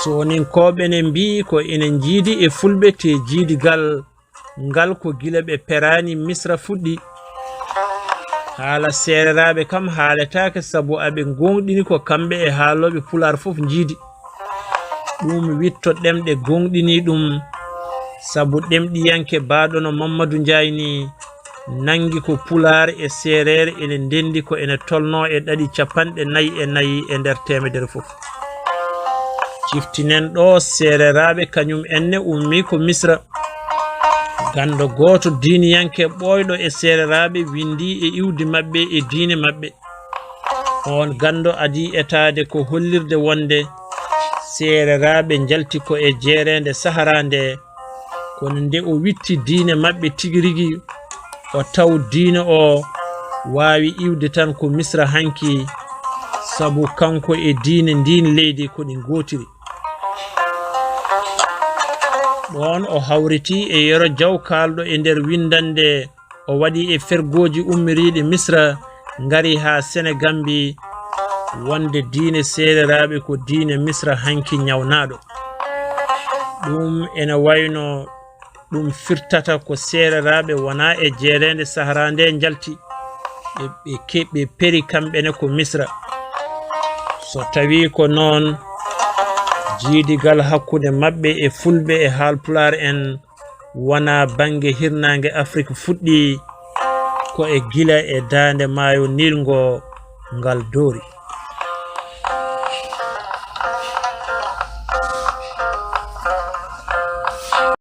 soninkoɓe ne mbi ko enen jiidi e fulɓe te jiidigal ngal ko gila ɓe perani misra fuɗɗi haala seereraɓe kam haaletake sabu aɓe gonɗini ko kamɓe e haaloɓe pular fof jiidi ɗum witto ɗemɗe gonɗini ɗum sabu ɗemɗiyanke baɗono Mamadou Ndiaye ni nangi ko pular e seereere ene ndendi ko ene tolno e ɗaɗi 44 e nder temedere fof ciftinen ɗo seereraɓe kañum enne ummi ko misra gando goto diiniyanke ɓoyɗo e seereraɓe windi e iwdi maɓɓe e diine maɓɓe on gando adi etade ko hollirde wonde seereraɓe jalti ko e jeerende sahara nde kono nde o witti diine maɓɓe tigi rigi o taw diine o wawi iwde tan ko misra hanki sabu kanko e diine ndin leydi ko ɗi gotiri ɗon o hawriti e yero jaw kalɗo e nder windande o waɗi e fergoji ummiriɗe misra ngari ha Sénégambi wonde diine seereraɓe ko diine misra hanki ñawnaɗo ɗum ene wayno ɗum firtata ko seereraɓe wona e jeerende sahara nde jalti ɓe peri kamɓene ko misra so tawi ko noon jiidigal hakkude maɓɓe e fulɓe e haalpular en wona bange hirnange Afrique fuɗɗi ko e gila e dande maayo nilgo ngal doori